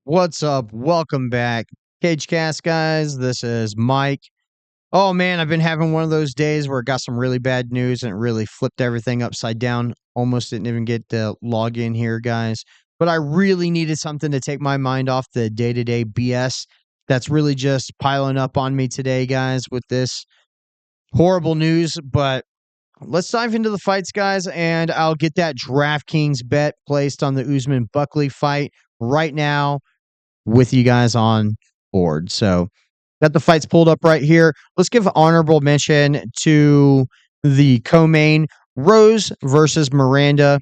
What's up? Welcome back. Cagecast, guys. This is Mike. Oh, man, I've been having one of those days where I got some really bad news and it really flipped everything upside down. Almost didn't even get to log in here, guys. But I really needed something to take my mind off the day-to-day BS that's really just piling up on me today, guys, with this horrible news. But let's dive into the fights, guys, and I'll get that DraftKings bet placed on the Usman Buckley fight right now with you guys on board. So, got the fights pulled up right here. Let's give honorable mention to the co-main, Rose versus Miranda.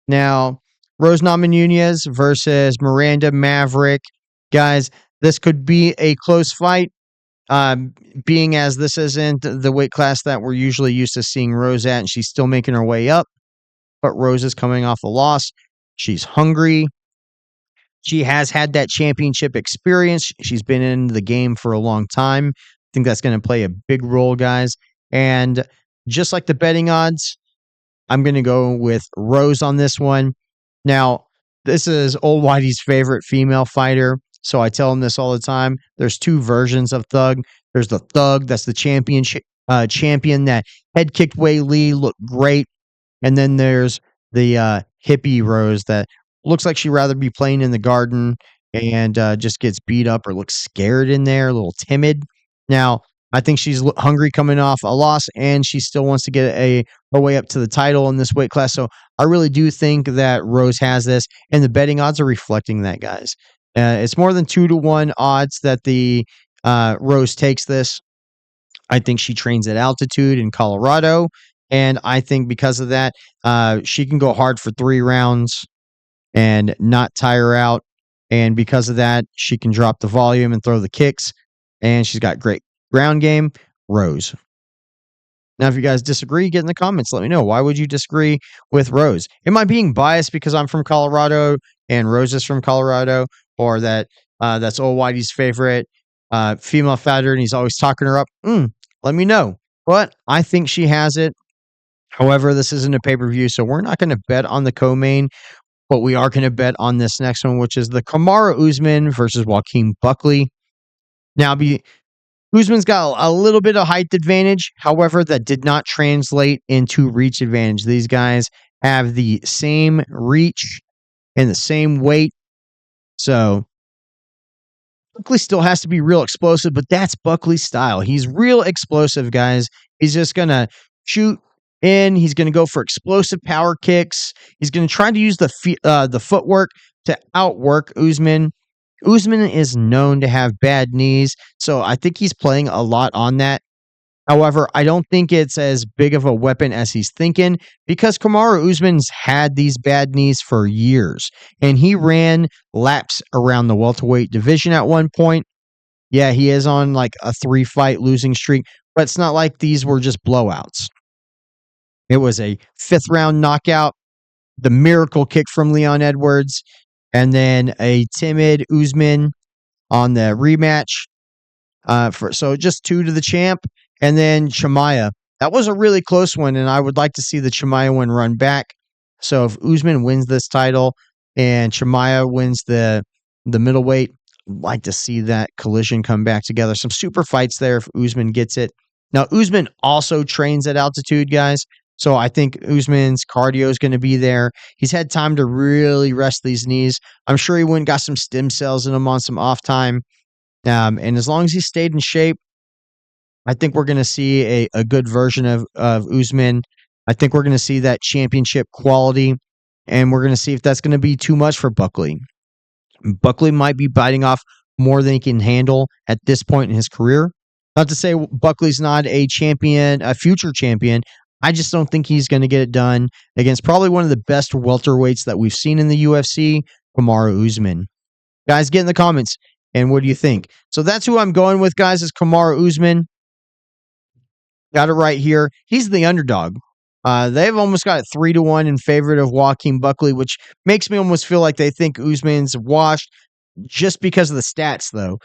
Now, Rose Namajunas versus Miranda Maverick. Guys, this could be a close fight, being as this isn't the weight class that we're usually used to seeing Rose at, and she's still making her way up. But Rose is coming off a loss. She's hungry. She has had that championship experience. She's been in the game for a long time. I think that's going to play a big role, guys. And just like the betting odds, I'm going to go with Rose on this one. Now, this is Old Whitey's favorite female fighter, so I tell him this all the time. There's two versions of Thug. There's the Thug, that's the champion that head kicked Wei Lee, looked great. And then there's the hippie Rose that looks like she'd rather be playing in the garden and just gets beat up or looks scared in there, a little timid. Now, I think she's hungry coming off a loss, and she still wants to get her way up to the title in this weight class. So I really do think that Rose has this, and the betting odds are reflecting that, guys. It's more than 2-1 odds that the Rose takes this. I think she trains at altitude in Colorado, and I think because of that, she can go hard for 3 rounds and not tire out. And because of that, she can drop the volume and throw the kicks. And she's got great ground game. Rose. Now, if you guys disagree, get in the comments. Let me know. Why would you disagree with Rose? Am I being biased because I'm from Colorado and Rose is from Colorado? Or that that's Old Whitey's favorite female fighter and he's always talking her up? Let me know. But I think she has it. However, this isn't a pay-per-view, so we're not going to bet on the co-main. But we are going to bet on this next one, which is the Kamaru Usman versus Joaquin Buckley. Now, Usman's got a little bit of height advantage. However, that did not translate into reach advantage. These guys have the same reach and the same weight. So, Buckley still has to be real explosive, but that's Buckley's style. He's real explosive, guys. He's just going to shoot in. He's going to go for explosive power kicks. He's going to try to use the footwork to outwork Usman. Usman is known to have bad knees, so I think he's playing a lot on that. However, I don't think it's as big of a weapon as he's thinking because Kamaru Usman's had these bad knees for years, and he ran laps around the welterweight division at one point. Yeah, he is on like a 3-fight losing streak, but it's not like these were just blowouts. It was a 5th-round knockout, the miracle kick from Leon Edwards, and then a timid Usman on the rematch. So just 2 to the champ, and then Chimaev. That was a really close one, and I would like to see the Chimaev one run back. So if Usman wins this title and Chimaev wins the middleweight, I'd like to see that collision come back together. Some super fights there if Usman gets it. Now, Usman also trains at altitude, guys. So I think Usman's cardio is going to be there. He's had time to really rest these knees. I'm sure he went and got some stem cells in him on some off time. And as long as he stayed in shape, I think we're going to see a good version of Usman. I think we're going to see that championship quality. And we're going to see if that's going to be too much for Buckley. Buckley might be biting off more than he can handle at this point in his career. Not to say Buckley's not a champion, a future champion. I just don't think he's going to get it done against probably one of the best welterweights that we've seen in the UFC, Kamaru Usman. Guys, get in the comments. And what do you think? So that's who I'm going with, guys, is Kamaru Usman. Got it right here. He's the underdog. They've almost got it 3-1 in favor of Joaquin Buckley, which makes me almost feel like they think Usman's washed just because of the stats, though.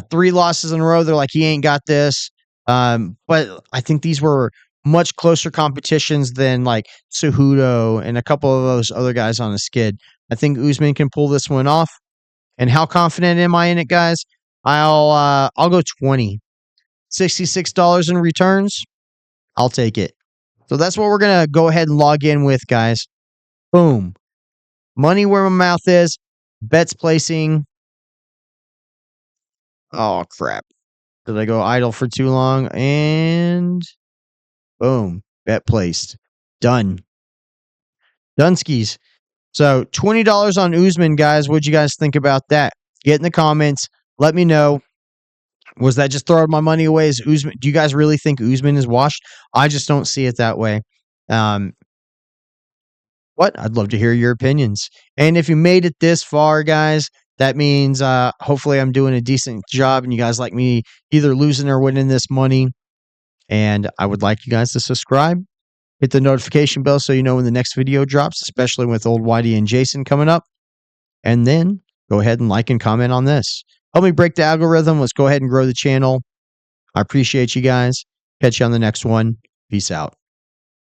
3 losses in a row. They're like, he ain't got this. But I think these were much closer competitions than like Cejudo and a couple of those other guys on a skid. I think Usman can pull this one off. And how confident am I in it, guys? I'll go 20. $66 in returns. I'll take it. So that's what we're going to go ahead and log in with, guys. Boom. Money where my mouth is. Bets placing. Oh, crap. Did I go idle for too long? And boom. Bet placed. Done. Dunskies. So $20 on Usman, guys. What'd you guys think about that? Get in the comments. Let me know. Was that just throwing my money away? Is Usman? Do you guys really think Usman is washed? I just don't see it that way. What? I'd love to hear your opinions. And if you made it this far, guys, that means hopefully I'm doing a decent job and you guys like me either losing or winning this money. And I would like you guys to subscribe. Hit the notification bell so you know when the next video drops, especially with old Whitey and Jason coming up. And then go ahead and like and comment on this. Help me break the algorithm. Let's go ahead and grow the channel. I appreciate you guys. Catch you on the next one. Peace out.